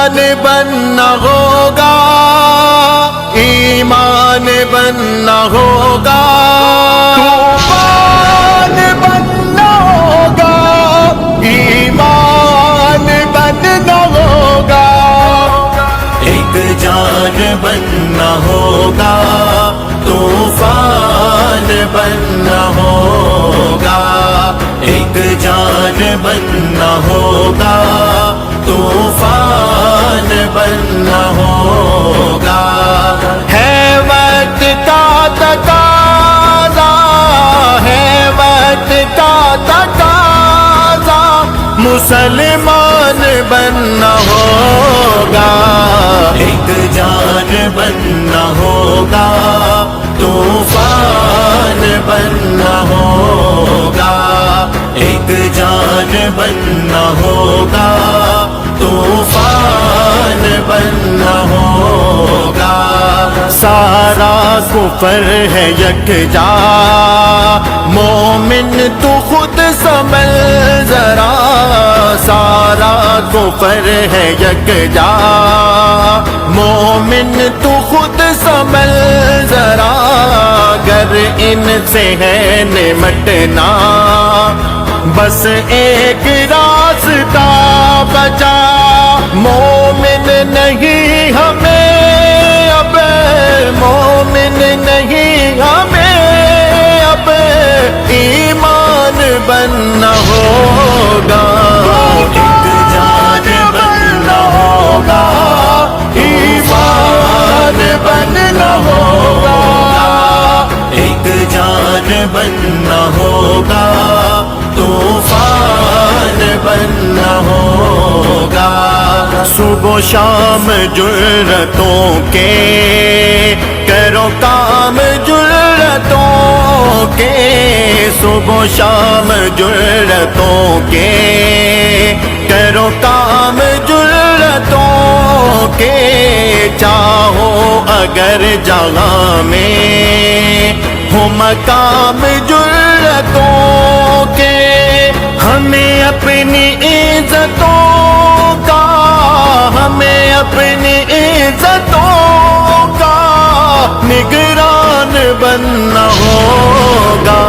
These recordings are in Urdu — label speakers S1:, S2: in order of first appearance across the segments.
S1: طوفان بننا ہوگا، ایمان بننا ہوگا، طوفان بننا ہوگا، ایمان بننا ہوگا، ایک جان بننا ہوگا، طوفان بننا ہوگا، ایک جان بننا ہوگا، طوفان بننا ہوگا، ہے وقت کا تقاضا، ہے وقت کا تقاضا، مسلمان بننا ہوگا، ایک جان بننا ہوگا، طوفان بننا ہوگا، ایک جان بننا ہوگا، طوفان بننا ہوگا، سارا کفر ہے یکجا، مومن تو خود سنبھل ذرا، سارا کفر ہے یکجا، مومن تو خود سنبھل ذرا، گر ان سے ہے نمٹنا، بس ایک راستہ بچا، مومن نہیں ہمیں اب، مومن نہیں ہمیں اب، ایمان بننا ہوگا، ایک جان بننا ہوگا، ایمان بننا ہوگا، ایک جان بننا ہوگا، طوفان بننا ہوگا، صبح و شام جرأتوں کے کرو کام، جرأتوں کے صبح و شام جرأتوں کے کرو کام، جرأتوں کے چاہو اگر جہاں میں ہو مقام جرأتوں کے، ہمیں اپنی عزتوں کا، ہمیں اپنی عزتوں کا نگران بننا ہوگا،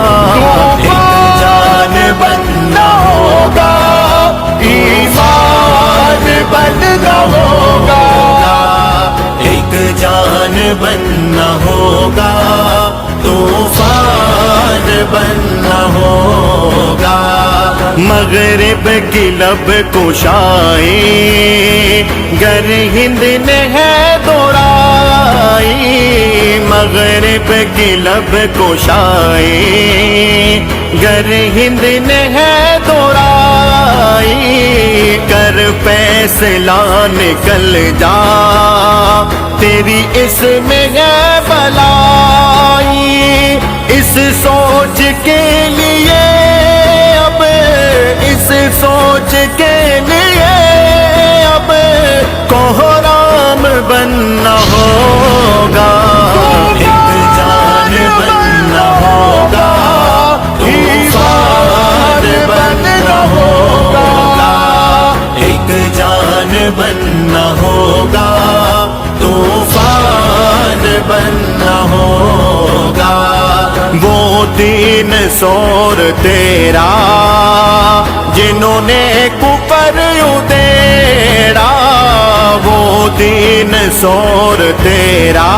S1: ایک جان بننا ہوگا، ایمان بننا ہوگا، ایک جان بننا ہوگا، طوفان بننا ہوگا، مغرب کی لب کشائی گر ہند نے ہے دوڑائی، مغرب کی لب کشائی گر ہند نے ہے دوڑائی، کر فیصلہ نکل جا تیری اس میں ہے بلائی، اس سوچ کے لیے اب، اس سوچ کے لیے اب کوہرام بننا ہوگا، ایک جان بننا ہوگا، طوفان بننا ہوگا، ایک جان بننا ہوگا، طوفان بننا ہوگا، وہ دین سور تیرا جنہوں نے کفر ادھیڑا، وہ دین سور تیرا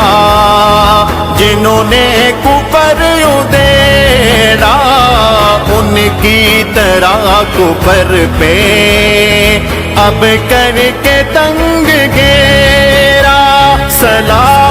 S1: جنہوں نے کفر ادھیڑا، ان کی طرح کفر پہ اب کر کے تنگ گھیرا، سلام